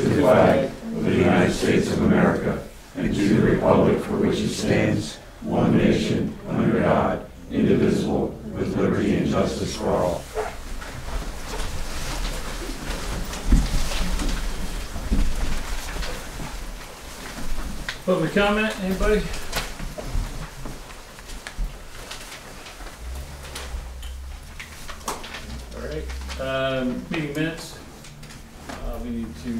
to the flag of the United States of America and to the republic for which it stands, one nation, under God, indivisible, with liberty and justice for all. Public comment, anybody? All right, meeting minutes. We need to,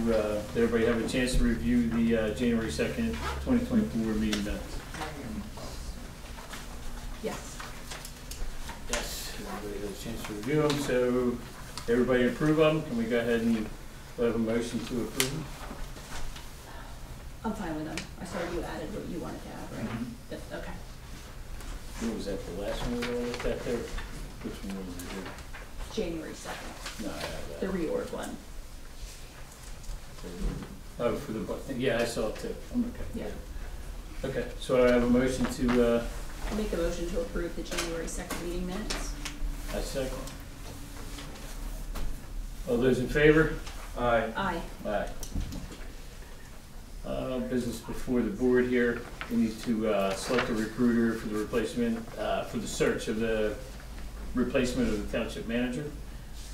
did everybody have a chance to review the January 2nd, 2024 meeting minutes? Yes. Yes, everybody had a chance to review them, so everybody approve of them? Can we go ahead and have a motion to approve them? I'm fine with them. I saw you added what you wanted to add, right? Mhm. That's, okay. What was that, the last one we all looked at there? Which one was it? January 2nd, No, I have the that. reorg one. Oh, for the, yeah, I saw it too. I'm okay. Yeah. Okay, so I have a motion to, I'll make a motion to approve the January 2nd meeting minutes. I second. All those in favor? Aye. Aye. Aye. Business before the board here. We need to select a recruiter for the replacement, for the search of the replacement of the Township Manager.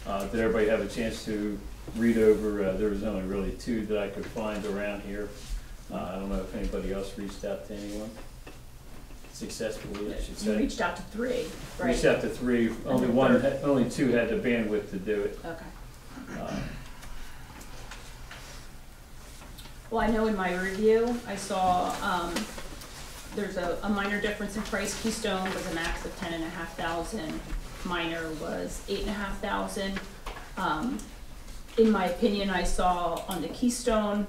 Did everybody have a chance to read over? There was only really two that I could find around here. I don't know if anybody else reached out to anyone successfully, I should You say. reached out to 3, right? Reached out to 3. Only 2 had the bandwidth to do it. Okay. Well, I know in my review, I saw there's a minor difference in price. Keystone was a max of $10,500. Minor was $8,500. In my opinion, I saw on the Keystone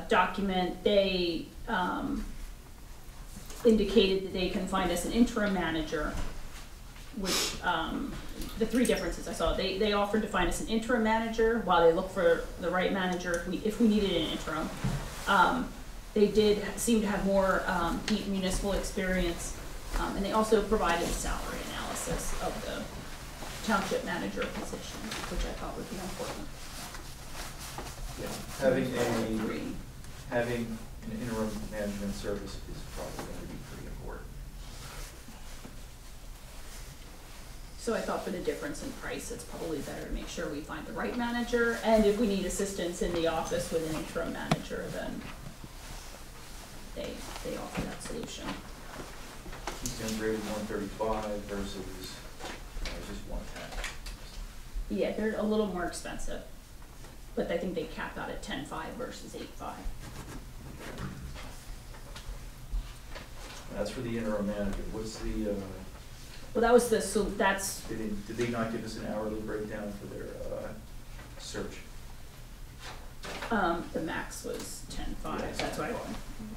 document, they indicated that they can find us an interim manager, which the 3 differences I saw, they offered to find us an interim manager while they look for the right manager if we needed an interim. They did seem to have more deep municipal experience, and they also provided a salary analysis of the township manager position, which I thought would be important. Yeah. Having an interim management service is probably going to be pretty important. So I thought for the difference in price, it's probably better to make sure we find the right manager, and if we need assistance in the office with an interim manager, then they offer that solution. Keystone graded 135 versus just 110. Yeah, they're a little more expensive, but I think they cap out at 10.5 versus 8.5. That's for the interim manager. What's the? Well, that was so that's. Did they not give us an hourly breakdown for their search? The max was 10.5. Yeah. That's why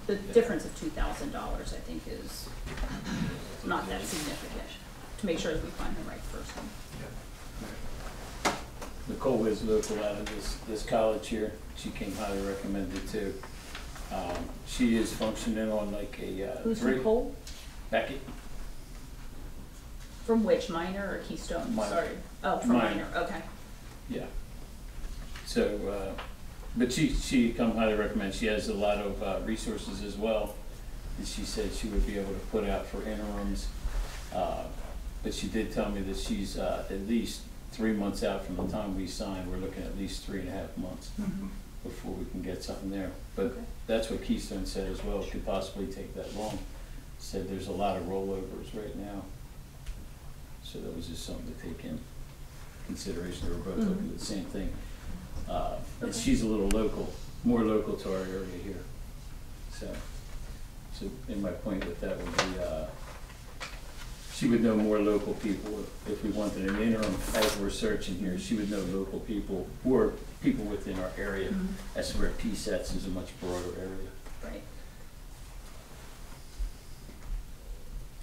the difference of $2,000 I think is not that significant. To make sure that we find the right person. Yeah. Nicole is local out of this college here. She came highly recommended too. She is functioning on like a Who's 3. Nicole? Beckett. From which, Minor or Keystone? Minor. Sorry. Oh, from Minor. Minor. Okay. Yeah. So, but she come highly recommend. She has a lot of resources as well. And she said she would be able to put out for interims. But she did tell me that she's at least 3 months out from the time we sign. We're looking at least 3.5 months before we can get something there. But Okay. that's what Keystone said as well. It could possibly take that long. Said there's a lot of rollovers right now. So that was just something to take in consideration. They were both looking at the same thing. And she's a little local, more local to our area here. So in my point with that would be, she would know more local people if we wanted an interim as we're searching here. She would know local people or people within our area. That's where PSATS is a much broader area. Right.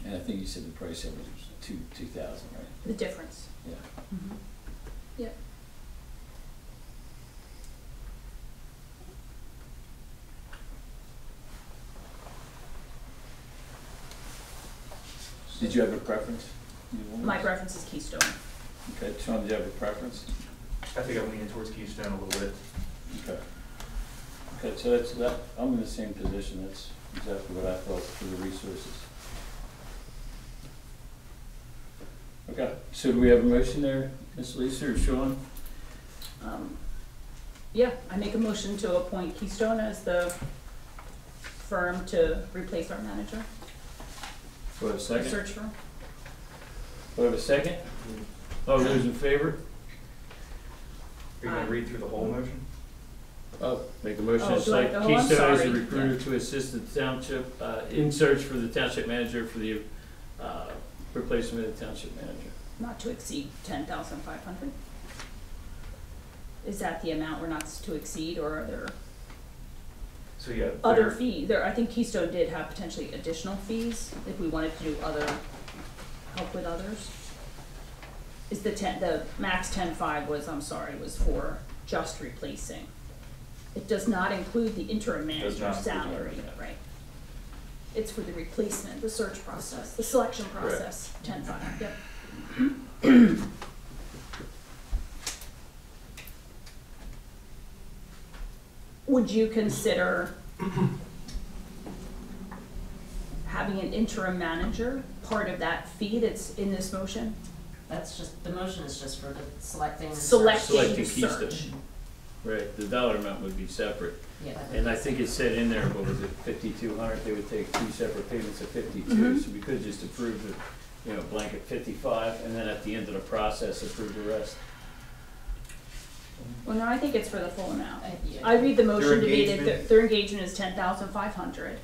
And I think you said the price of it was $2,000, right? The difference. Yeah. Yeah. Did you have a preference? My preference is Keystone. Okay, Sean, did you have a preference? I think I'm leaning towards Keystone a little bit. Okay. Okay, so that's that, I'm in the same position, that's exactly what I thought for the resources. Okay, so do we have a motion there, Ms. Lisa or Sean? Yeah, I make a motion to appoint Keystone as the firm to replace our manager, Do I have a second? search firm. Do I have a second? All those in favor? Are you gonna Aye. read through the whole motion? Oh, make a motion Oh, to do I- select oh, I'm Keystone as a sorry. recruiter to assist the township, in search for the township manager for the, replacement of the township manager. Not to exceed 10,500. Is that the amount we're not to exceed, or are there So yeah. other there- fees? There, I think Keystone did have potentially additional fees if we wanted to do other, help with others. Is the max 10.5 was, I'm sorry, was for just replacing. It does not include the interim Does manager's not include the salary, interim, yeah. right? It's for the replacement, the search process, the selection process, 10.5, yep. Would you consider having an interim manager part of that fee that's in this motion? That's just, the motion is just for the selecting and Selecting Selecting the Keystone. search. Right, the dollar amount would be separate. Yeah, that And I makes think it sense. said in there, what was it, 5,200, they would take two separate payments of 52, Mhm. so we could just approve the, blanket 55, and then at the end of the process, approve the rest. Well, no, I think it's for the full amount. Yeah. I read the motion to be that engagement- their engagement is 10,500.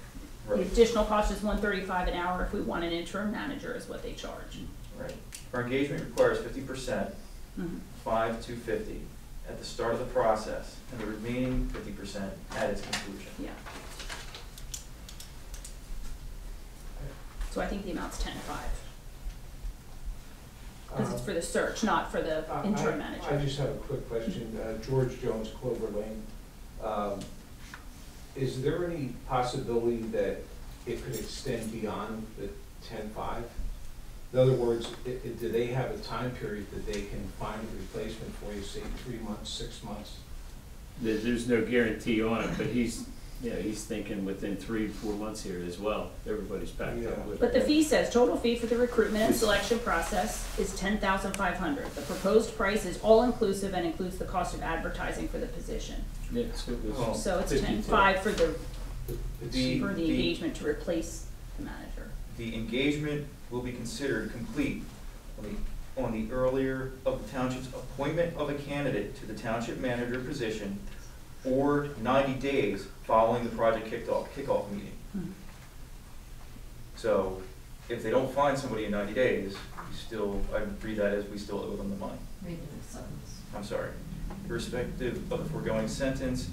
The Right, additional cost is $135 an hour if we want an interim manager is what they charge. right. Our engagement requires 50%, Mhm. 5,250 at the start of the process, and the remaining 50% at its conclusion. Yeah. So I think the amount's 10.5. Because it's for the search, not for the interim I manager. just have a quick question. George Jones, Clover Lane. Is there any possibility that it could extend beyond the 10.5? In other words, do they have a time period that they can find a replacement for you, say 3 months, 6 months? There's no guarantee on it, but he's thinking within 3-4 months here as well. Everybody's packed Yeah. up with it. But the fee says total fee for the recruitment and selection process is 10,500. The proposed price is all inclusive and includes the cost of advertising for the position. Yeah, so it Oh. was So it's 52. 10.5 for the The- engagement to replace the manager. The engagement will be considered complete on the earlier of the township's appointment of a candidate to the township manager position or 90 days following the project kickoff meeting. Mhm. So if they don't find somebody in 90 days, I read that as we still owe them the money. Read the sentence. I'm sorry. Irrespective of the foregoing sentence,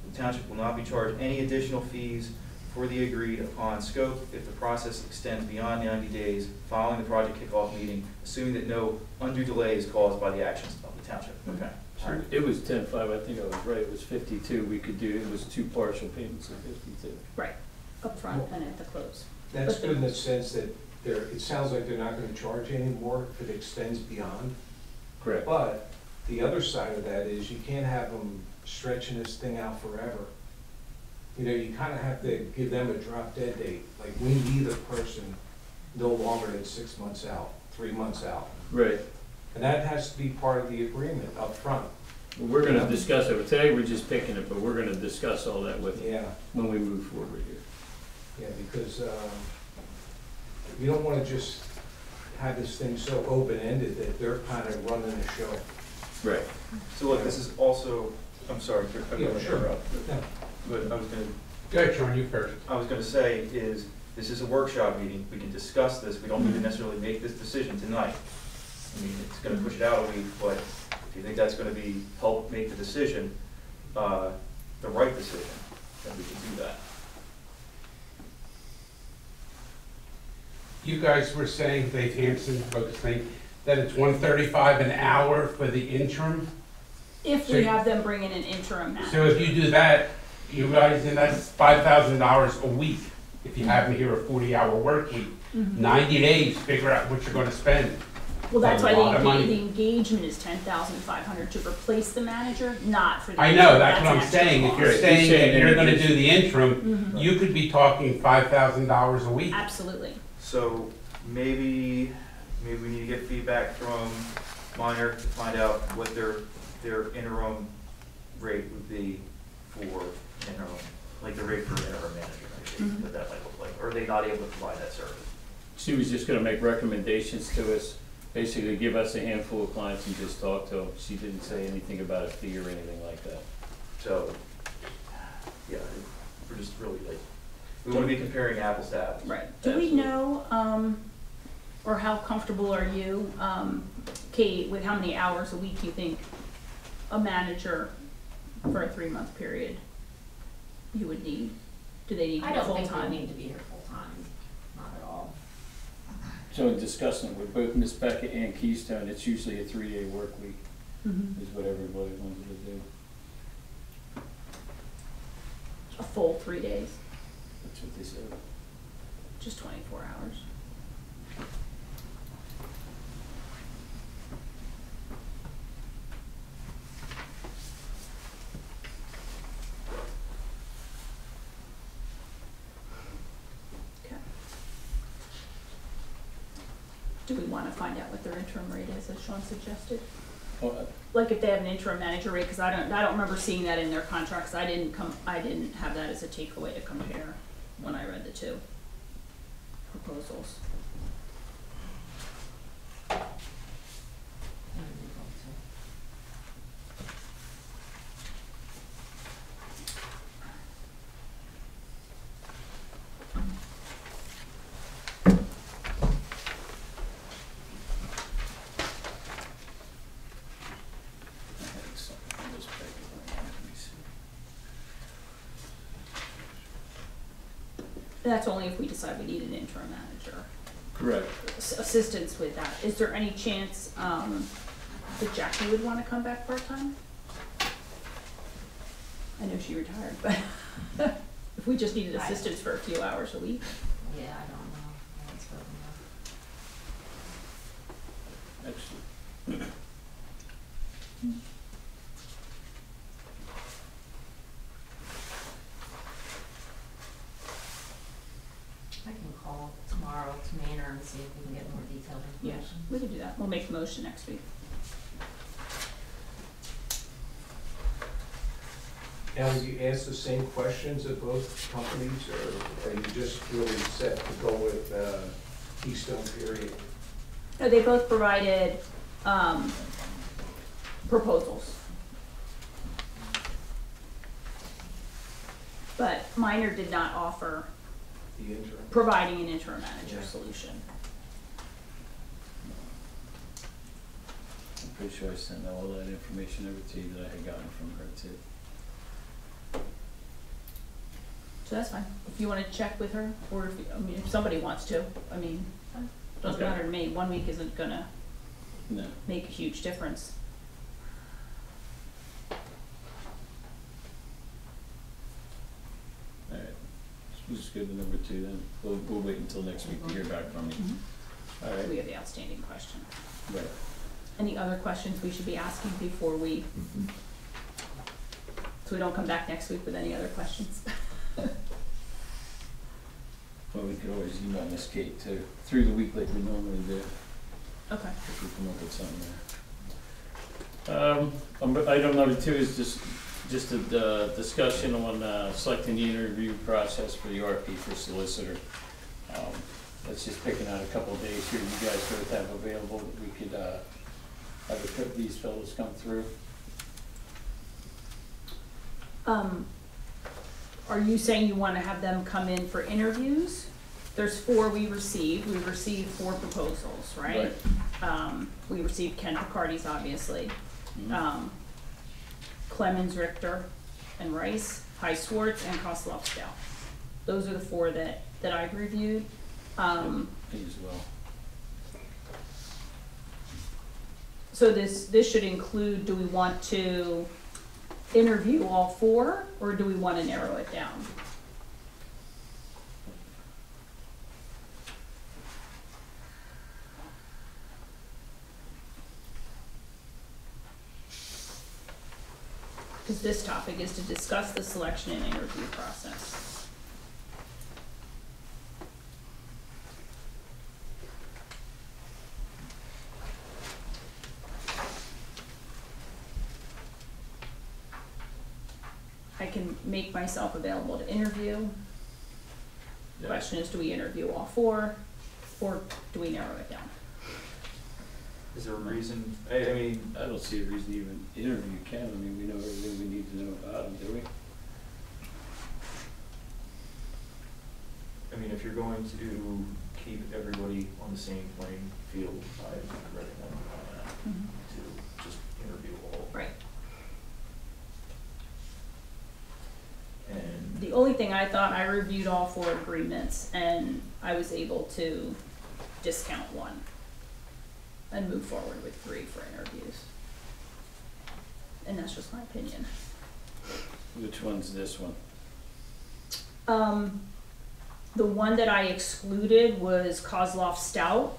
the township will not be charged any additional fees for the agreed upon scope if the process extends beyond 90 days following the project kickoff meeting, assuming that no undue delay is caused by the actions of the township. Okay. So it was 10.5, I think I was right, it was 52, we could do, it was 2 partial payments of 52. Right, up front and at the close. That's But the- good in the sense that it sounds like they're not gonna charge anymore if it extends beyond. Correct. But the other side of that is you can't have them stretching this thing out forever. You know, you kind of have to give them a drop dead date, like we need a person no longer than 6 months out, 3 months out. Right. And that has to be part of the agreement up front. Well, we're gonna discuss it, today we're just picking it, but we're gonna discuss all that with Yeah, when we move forward here. yeah, because you don't want to just have this thing so open-ended that they're kind of running the show. Right. So look, this is also, I'm sorry, I'm Yeah, going to sure. interrupt, Yeah. but I was going to Go ahead, Sean, you first. I was gonna say is, this is a workshop meeting, we can discuss this, we don't need to necessarily make this decision tonight. I mean, it's gonna push it out a week, but if you think that's gonna help make the decision, the right decision, then we can do that. You guys were saying, Dave Hanson, focusing, that it's $135 an hour for the interim? If we have them bring in an interim manager. So if you do that, you guys, and that's $5,000 a week. If you have me here a 40-hour work week, Mhm. 90 days, figure out what you're gonna spend. Well, that's That's why a lot of the money. engagement is 10,500 to replace the manager, not for the. I know, that's an what I'm extra saying, if cost. you're Right, saying you're saying that you're gonna individual. do the interim, Mhm. you could be talking $5,000 a week. Absolutely. So maybe we need to get feedback from Minor to find out what their interim rate would be for interim, like the rate for interim manager, maybe, Mhm. what that might look like. Or are they not able to provide that service? She was just gonna make recommendations to us, basically give us a handful of clients and just talk to them. She didn't say anything about a fee or anything like that. So, yeah, we're just really like, we want to be comparing apples to apples. Right. Do we Absolutely. know, or how comfortable are you, Kate, with how many hours a week you think a manager for a 3-month period you would need? Do they need to I be don't think we full-time? need to be here full-time, not at all. So in discussing it with both Miss Beckett and Keystone, it's usually a 3-day work week Mhm. is what everybody wanted to do. A full 3 days, That's what they said. just 24 hours. Okay. Do we want to find out what their interim rate is, as Sean suggested? Well, Like if they have an interim manager rate, because I don't remember seeing that in their contracts. I didn't have that as a takeaway to compare when I read the two proposals. I had something from Miss Beckett. Let me see. That's only if we decide we need an interim manager. Correct. Assistance with that. Is there any chance, that Jackie would want to come back part-time? I know she retired, but if we just needed assistance for a few hours a week. Yeah, I don't know. I haven't spoken to her. Actually, I can call tomorrow to Manor and see if we can get more detailed Yeah, information. we can do that. We'll make the motion next week. Now, have you asked the same questions of both companies, or are you just really set to go with Keystone period? No, they both provided, proposals. But Minor did not offer The interim? providing an interim manager Yeah. solution. I'm pretty sure I sent all that information over to you that I had gotten from her too. So that's fine. If you wanna check with her, or if somebody wants to, doesn't Okay. matter to me. 1 week isn't gonna No. make a huge difference. All right. We'll just go to number 2 then. We'll wait until next week to hear back from you. Mhm. All right. We have the outstanding question. Right. Any other questions we should be asking before we, so we don't come back next week with any other questions? Well, we could always email Miss Kate too, through the week like we normally do, Okay. if we come up with something there. Item number 2 is just a discussion on selecting the interview process for the RP for solicitor. That's just picking out a couple of days here you guys both have available that we could have these fellows come through. Are you saying you wanna have them come in for interviews? There's 4 we received. We received 4 proposals, right? We received Ken Picardi's, obviously. Mhm. Clemens, Richter, and Rice, High Swartz, and Kozlowski. Those are the 4 that I've reviewed. Me as well. So this should include, do we want to interview all 4, or do we want to narrow it down? because this topic is to discuss the selection and interview process. I can make myself available to interview. The question is, do we interview all 4, or do we narrow it down? Is there a reason, I mean, I don't see a reason to even interview Ken. I mean, we know everything we need to know about him, do we? if you're going to keep everybody on the same playing field, I recommend to just interview all. Right. And The only thing I thought, I reviewed all 4 agreements and I was able to discount 1 and move forward with 3 for interviews. And that's just my opinion. Which one's this one? The one that I excluded was Kozloff Stout.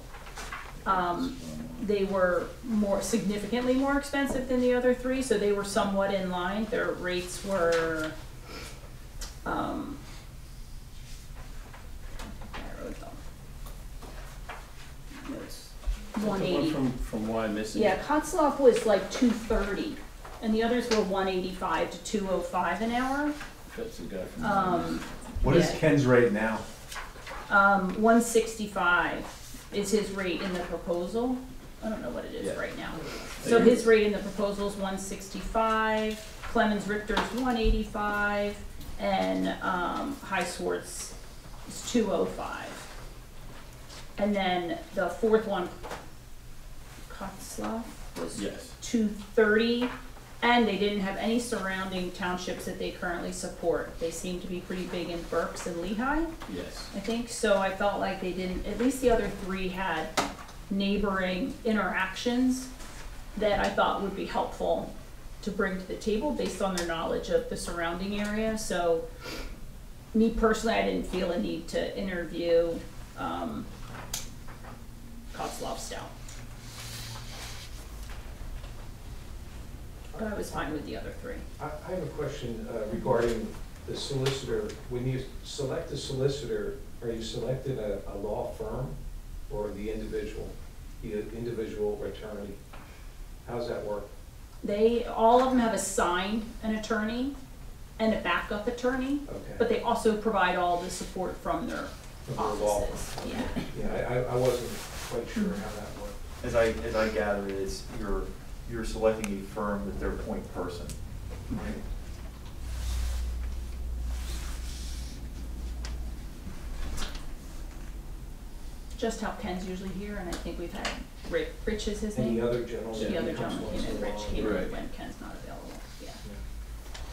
They were significantly more expensive than the other 3, so they were somewhat in line. Their rates were, I wrote them. It's The one 180. from Y Missing? Yeah, Kozloff was like 230, and the others were 185 to 205 an hour. That's the guy from. What is Yeah. Ken's rate now? 165 is his rate in the proposal. I don't know what it is Yeah. right now. So his rate in the proposal is 165, Clemens Richter's 185, and High Swartz is 205. And then the 4th one, Kotzlaff, was Yes. 230, and they didn't have any surrounding townships that they currently support. They seem to be pretty big in Berks and Lehigh, Yes. I think, so I felt like they didn't, at least the other 3 had neighboring interactions that I thought would be helpful to bring to the table based on their knowledge of the surrounding area. So me personally, I didn't feel a need to interview Kotzloff Stout. But I was fine with the other 3. I have a question regarding the solicitor. When you select a solicitor, are you selecting a law firm or the individual attorney? How does that work? All of them have assigned an attorney and a backup attorney, but Okay. they also provide all the support from their From their law offices. firm. Yeah. Yeah, I wasn't quite sure how that worked. as I gather it, it's you're selecting a firm with their point person. Right. Just how Ken's usually here, and I think we've had Rich is his And name. the other gentleman. The other he comes gentleman once came in, in a Rich while. came in Right. when Ken's not available, yeah.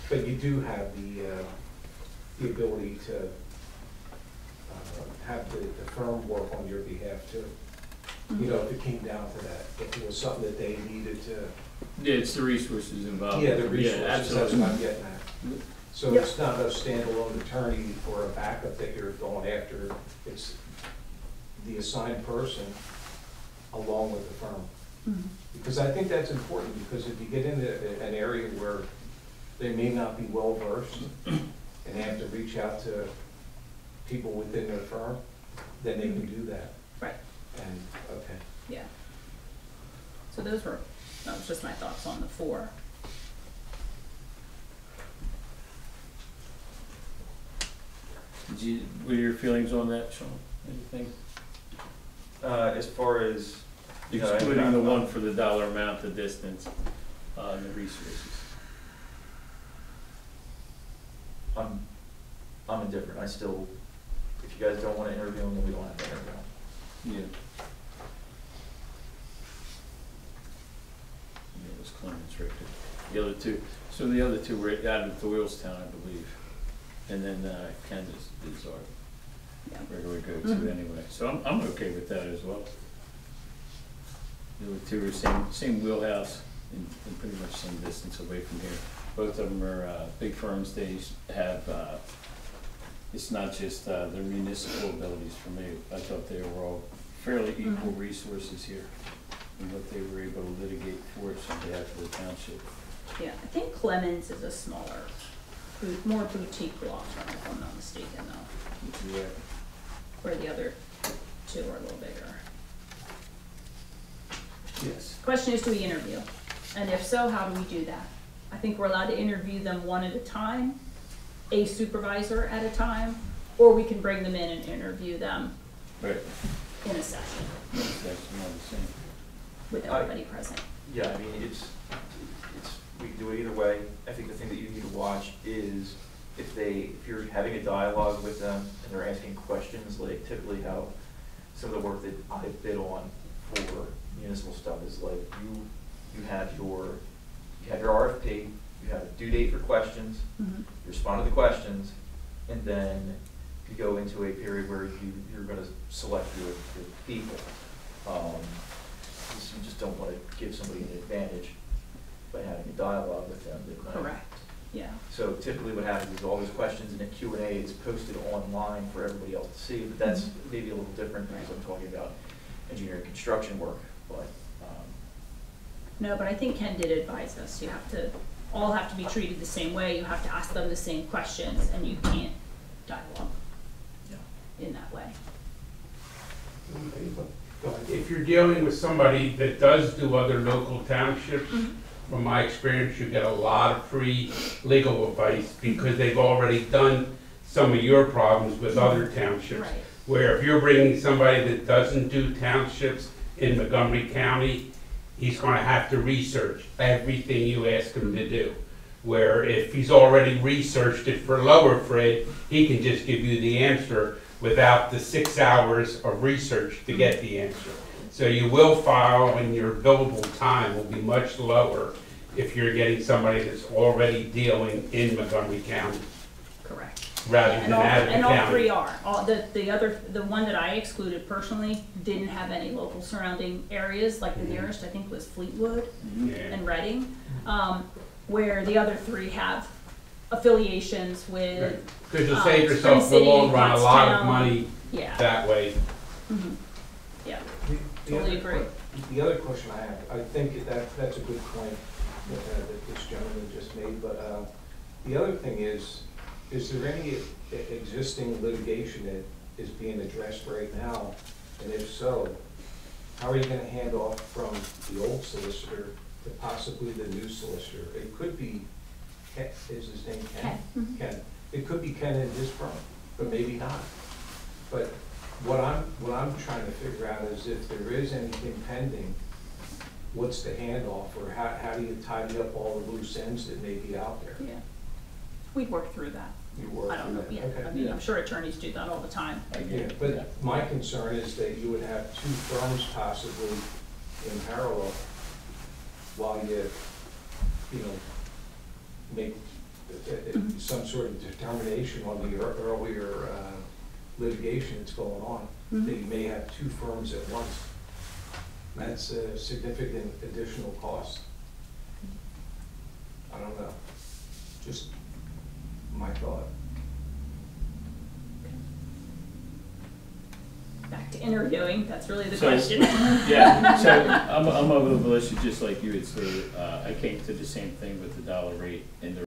But you do have the ability to have the firm work on your behalf too. You know, if it came down to that, if it was something that they needed to, Yeah, it's the resources involved. yeah, the resources, that's absolutely. what I'm getting at. So Yep. it's not a standalone attorney or a backup that you're going after, it's the assigned person along with the firm. Mhm. Because I think that's important, because if you get into an area where they may not be well versed and they have to reach out to people within their firm, then they can do that. Right, And, okay. yeah. So that was just my thoughts on the 4. What are your feelings on that, Sean? Anything? As far as, you know, Excluding the one for the dollar amount, the distance, and the resources. I'm indifferent. I still, if you guys don't want to interview them, then we don't have to interview them. Yeah. Yeah, it was Clemens right there. The other 2, so the other 2 were out of Doylestown, I believe. And then Ken is our Yeah. regular go-to Mhm. anyway. So I'm okay with that as well. The other 2 are same wheelhouse and pretty much same distance away from here. Both of them are big firms. They have, it's not just their municipal abilities for me. I thought they were all fairly equal Mhm. resources here and what they were able to litigate for us on behalf of the township. Yeah, I think Clemens is a smaller, more boutique law firm, if I'm not mistaken, though, Yeah. where the other two are a little bigger. Yes. Question is, do we interview? And if so, how do we do that? I think we're allowed to interview them one at a time, a supervisor at a time, or we can bring them in and interview them Right. in a session That's more the same. with everybody present. Yeah, I mean, it's, we can do it either way. I think the thing that you need to watch is if you're having a dialogue with them and they're asking questions, like typically how some of the work that I bid on for municipal stuff is like you have your RFP, you have a due date for questions, Mhm. you respond to the questions, and then you go into a period where you're gonna select your people. You just don't wanna give somebody an advantage by having a dialogue with them. Correct, yeah. So typically what happens is all those questions in the Q&A is posted online for everybody else to see, but that's maybe a little different because I'm talking about engineering construction work, but, No, but I think Ken did advise us, you have to, all have to be treated the same way, you have to ask them the same questions, and you can't dialogue yeah. in that way. If you're dealing with somebody that does do other local townships, from my experience, you get a lot of free legal advice because they've already done some of your problems with other townships. Right. Where if you're bringing somebody that doesn't do townships in Montgomery County, he's gonna have to research everything you ask him to do. Where if he's already researched it for Lower Fred, he can just give you the answer without the 6 hours of research to get the answer. So you will file and your billable time will be much lower if you're getting somebody that's already dealing in Montgomery County Correct. rather And than all, out of the and all three county. are. The one that I excluded personally didn't have any local surrounding areas, like the nearest, I think, was Fleetwood Yeah. and Reading, where the other three have affiliations with, Because you'll save yourself in the Spring long City, run a lot of Pottstown. money yeah, that way. yeah. The Totally other agree. The other question I have, I think that's a good point that this gentleman just made, but the other thing is there any existing litigation that is being addressed right now? And if so, how are you gonna hand off from the old solicitor to possibly the new solicitor? It could be, is his name Ken? Ken. Ken. It could be Ken and his firm, but maybe not. But what I'm trying to figure out is if there is anything pending, what's the handoff, or how do you tidy up all the loose ends that may be out there? Yeah. We'd work through that. You work I don't know, through yeah, that? Okay. I mean, Yeah. I'm sure attorneys do that all the time. I get Yeah, it. but my concern is that you would have two firms possibly in parallel while you know, make some sort of determination on the earlier litigation that's going on, that you may have two firms at once. That's a significant additional cost. I don't know, just my thought. Back to interviewing, that's really the So- question. Yeah, so I'm of the militia, just like you had stated. I came to the same thing with the dollar rate and the